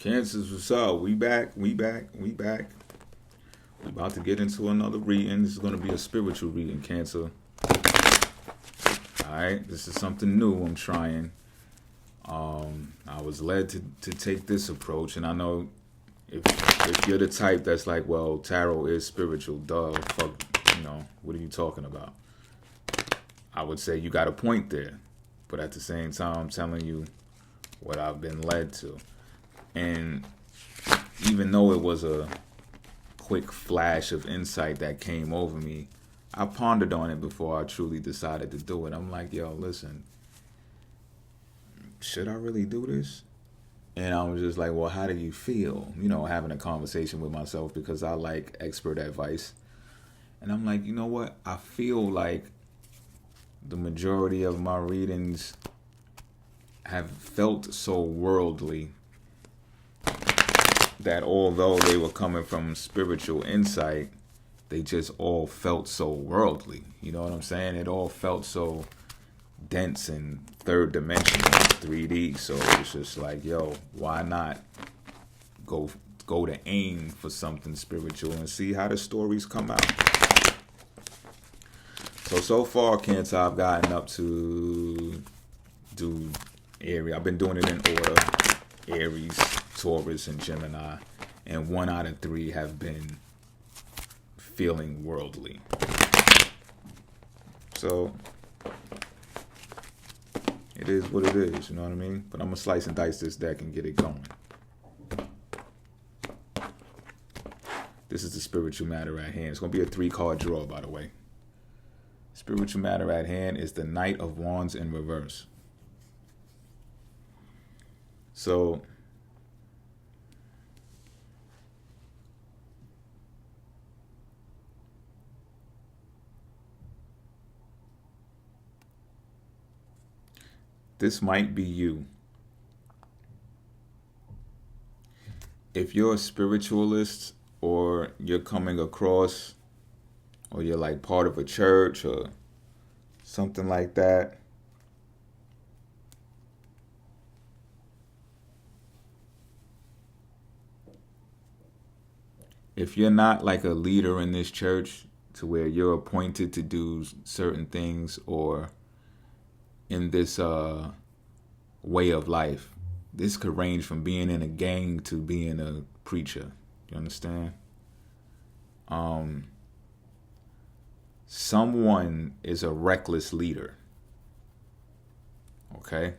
Kansas, what's up? We back. We about to get into another reading. This is going to be a spiritual reading, Cancer. Alright, this is something new I'm trying. I was led to take this approach, and I know if you're the type that's like, well, tarot is spiritual, duh, fuck, what are you talking about? I would say you got a point there, but at the same time, I'm telling you what I've been led to. And even though it was a quick flash of insight that came over me, I pondered on it before I truly decided to do it. I'm like, yo, listen, should I really do this? And I was just like, well, how do you feel? Having a conversation with myself because I like expert advice. And I'm like, you know what? I feel like the majority of my readings have felt so worldly that although they were coming from spiritual insight, they just all felt so worldly. You know what I'm saying? It all felt so dense and third dimensional, 3D. So it's just like, yo, why not go to aim for something spiritual and see how the stories come out? So far, Cancer, I've gotten up to do Aries. I've been doing it in order: Aries, Taurus, and Gemini. And 1 out of 3 have been feeling worldly. So it is what it is, you know what I mean? But I'm going to slice and dice this deck and get it going. This is the spiritual matter at hand. It's going to be a 3-card draw, by the way. Spiritual matter at hand is the Knight of Wands in reverse. So this might be you. If you're a spiritualist, or you're coming across, or you're like part of a church or something like that, if you're not like a leader in this church to where you're appointed to do certain things, or in this way of life, this could range from being in a gang to being a preacher. You understand? Someone is a reckless leader. Okay?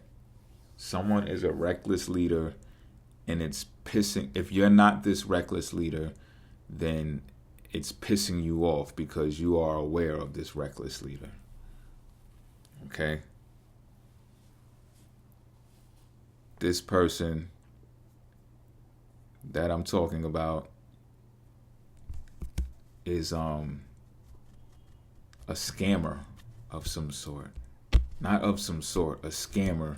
Someone is a reckless leader, and it's pissing. If you're not this reckless leader, then it's pissing you off because you are aware of this reckless leader. Okay? This person that I'm talking about is a scammer of some sort. Not of some sort, a scammer,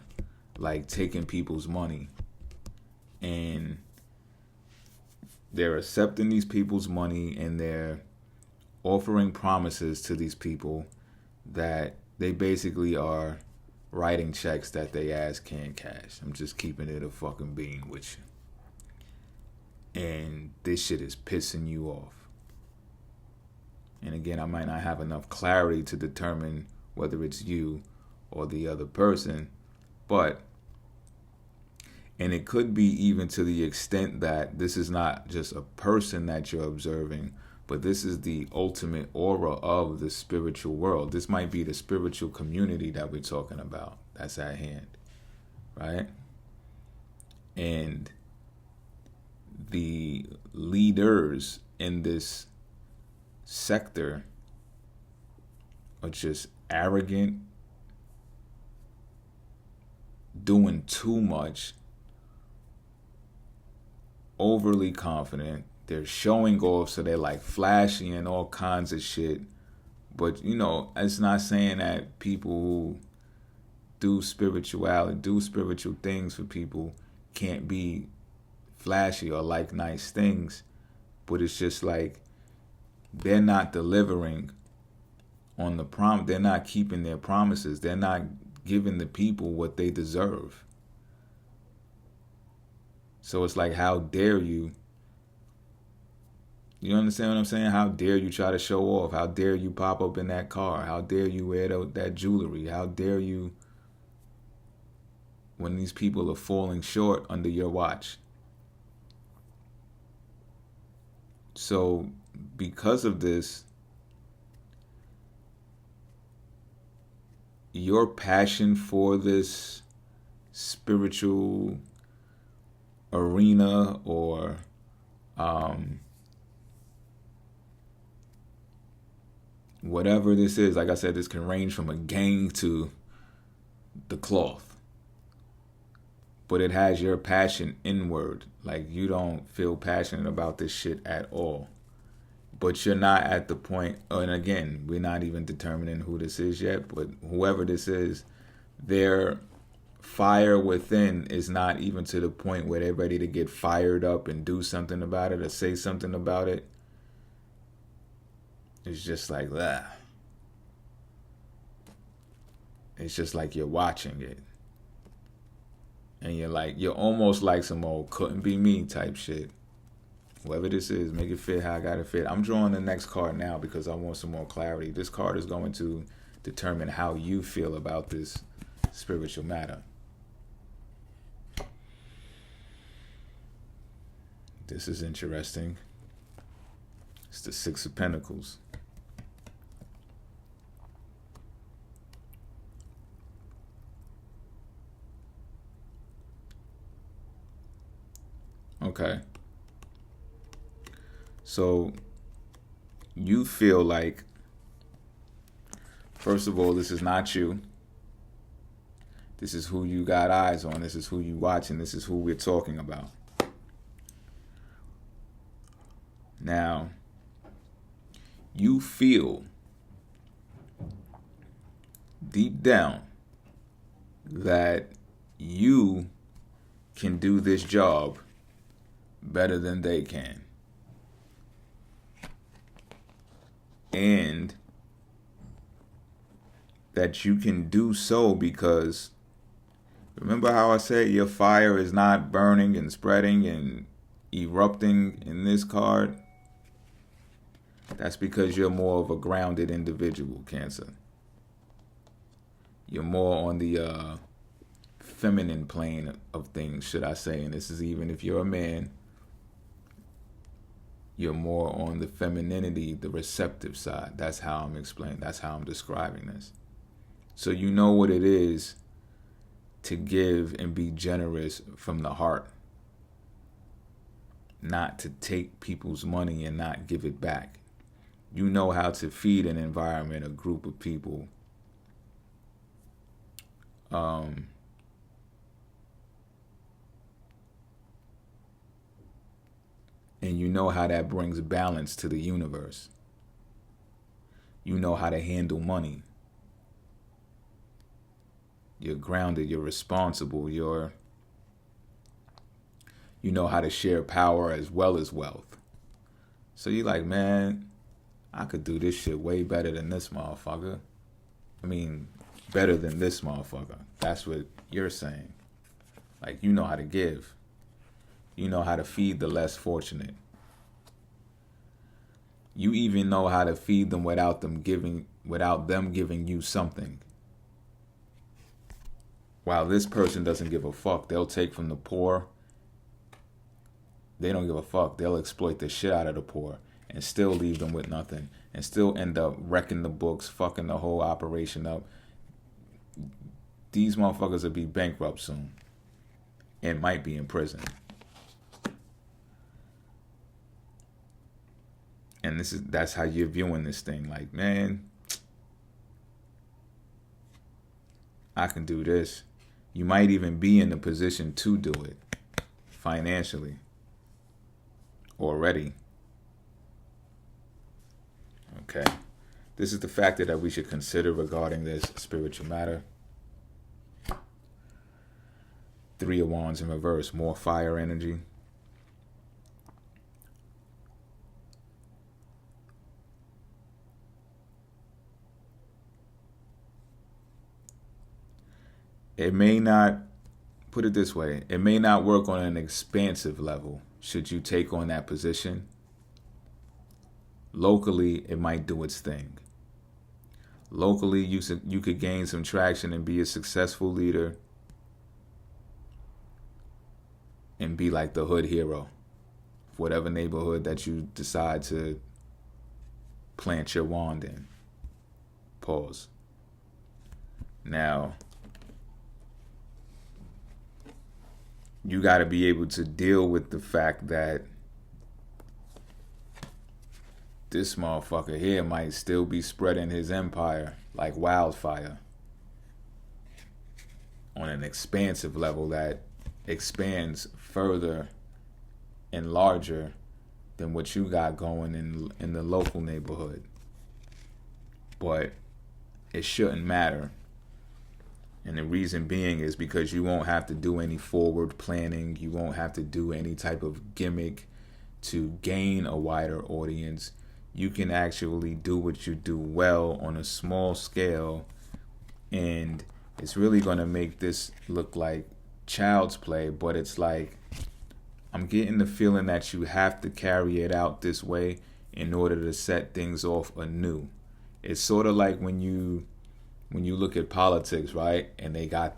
like taking people's money. And they're accepting these people's money, and they're offering promises to these people that they basically are writing checks that they ass can't cash. I'm just keeping it a fucking bean with you. And this shit is pissing you off. And again, I might not have enough clarity to determine whether it's you or the other person, and it could be even to the extent that this is not just a person that you're observing, but this is the ultimate aura of the spiritual world. This might be the spiritual community that we're talking about that's at hand, right? And the leaders in this sector are just arrogant, doing too much, overly confident. They're showing off, so they're like flashy and all kinds of shit. But it's not saying that people who do spirituality, do spiritual things for people, can't be flashy or like nice things. But it's just like they're not delivering on the prom. They're not keeping their promises. They're not giving the people what they deserve. So it's like, how dare you? You understand what I'm saying? How dare you try to show off? How dare you pop up in that car? How dare you wear that jewelry? How dare you when these people are falling short under your watch? So because of this, your passion for this spiritual arena or whatever this is, like I said, this can range from a gang to the cloth. But it has your passion inward. Like, you don't feel passionate about this shit at all. But you're not at the point, and again, we're not even determining who this is yet, but whoever this is, their fire within is not even to the point where they're ready to get fired up and do something about it or say something about it. It's just like that. It's just like you're watching it. And you're almost like some old couldn't be me type shit. Whoever this is, make it fit how I got it fit. I'm drawing the next card now because I want some more clarity. This card is going to determine how you feel about this spiritual matter. This is interesting. It's the Six of Pentacles. Okay. So you feel like, first of all, this is not you. This is who you got eyes on. This is who you watching. This is who we're talking about. Now, you feel deep down that you can do this job better than they can. And that you can do so because, remember how I said your fire is not burning and spreading and erupting in this card? That's because you're more of a grounded individual, Cancer. You're more on the feminine plane of things, should I say. And this is even if you're a man. You're more on the femininity, the receptive side. That's how I'm explaining. That's how I'm describing this. So you know what it is to give and be generous from the heart. Not to take people's money and not give it back. You know how to feed an environment, a group of people. And you know how that brings balance to the universe. You know how to handle money. You're grounded, you're responsible, you know how to share power as well as wealth. So you're like, man, I could do this shit way better than this motherfucker. I mean, better than this motherfucker. That's what you're saying. Like, you know how to give. You know how to feed the less fortunate. You even know how to feed them without them giving you something. While this person doesn't give a fuck, they'll take from the poor. They don't give a fuck. They'll exploit the shit out of the poor and still leave them with nothing and still end up wrecking the books, fucking the whole operation up. These motherfuckers will be bankrupt soon and might be in prison. And that's how you're viewing this thing. Like, man, I can do this. You might even be in the position to do it financially already. Okay. This is the factor that we should consider regarding this spiritual matter. 3 of Wands in reverse, more fire energy. It may not put it this way, it may not work on an expansive level should you take on that position. Locally, it might do its thing. Locally, you could gain some traction and be a successful leader and be like the hood hero, whatever neighborhood that you decide to plant your wand in. Pause. Now, you got to be able to deal with the fact that this motherfucker here might still be spreading his empire like wildfire on an expansive level that expands further and larger than what you got going in the local neighborhood. But it shouldn't matter. And the reason being is because you won't have to do any forward planning. You won't have to do any type of gimmick to gain a wider audience. You can actually do what you do well on a small scale, and it's really going to make this look like child's play, but it's like, I'm getting the feeling that you have to carry it out this way in order to set things off anew. It's sort of like when you look at politics, right? And they got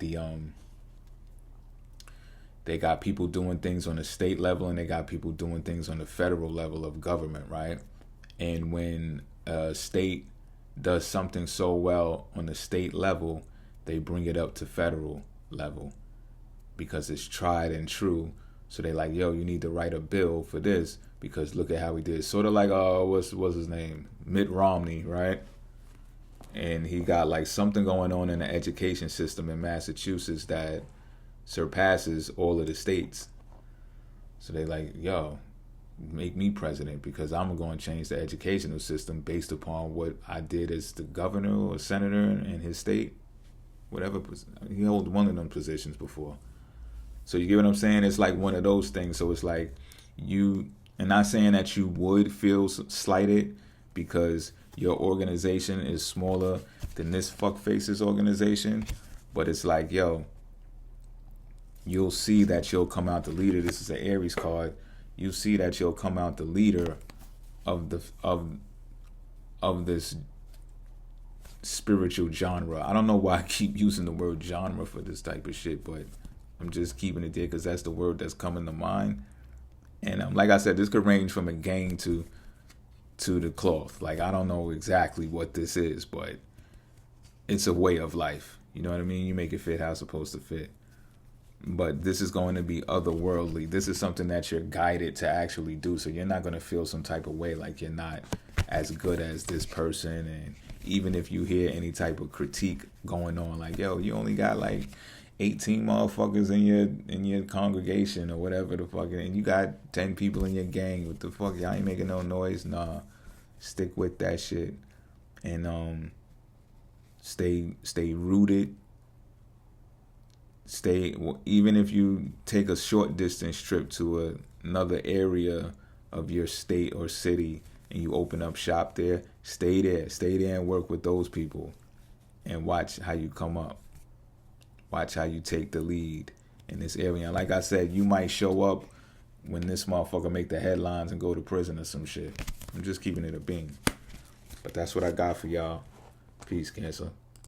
people doing things on the state level, and they got people doing things on the federal level of government, right? And when a state does something so well on the state level, they bring it up to federal level because it's tried and true. So they like, yo, you need to write a bill for this because look at how we did. Sort of like, what's his name? Mitt Romney, right? And he got like something going on in the education system in Massachusetts that surpasses all of the states. So they like, yo, make me president because I'm going to change the educational system based upon what I did as the governor or senator in his state. Whatever, he held one of them positions before. So you get what I'm saying? It's like one of those things. So it's like and not saying that you would feel slighted because your organization is smaller than this fuckface's organization, but it's like, yo, you'll see that you'll come out the leader. This is an Aries card. You see that you'll come out the leader of this spiritual genre. I don't know why I keep using the word genre for this type of shit, but I'm just keeping it there because that's the word that's coming to mind. And like I said, this could range from a gang to the cloth. Like, I don't know exactly what this is, but it's a way of life. You know what I mean? You make it fit how it's supposed to fit. But this is going to be otherworldly. This is something that you're guided to actually do. So you're not going to feel some type of way like you're not as good as this person. And even if you hear any type of critique going on, like, yo, you only got like 18 motherfuckers in your congregation or whatever the fuck, and you got 10 people in your gang. What the fuck? Y'all ain't making no noise? Nah. Stick with that shit. And stay rooted. Even if you take a short distance trip to another area of your state or city and you open up shop there, stay there and work with those people and watch how you come up. Watch how you take the lead in this area. And like I said, you might show up when this motherfucker make the headlines and go to prison or some shit. I'm just keeping it a bean. But that's what I got for y'all. Peace, Cancer.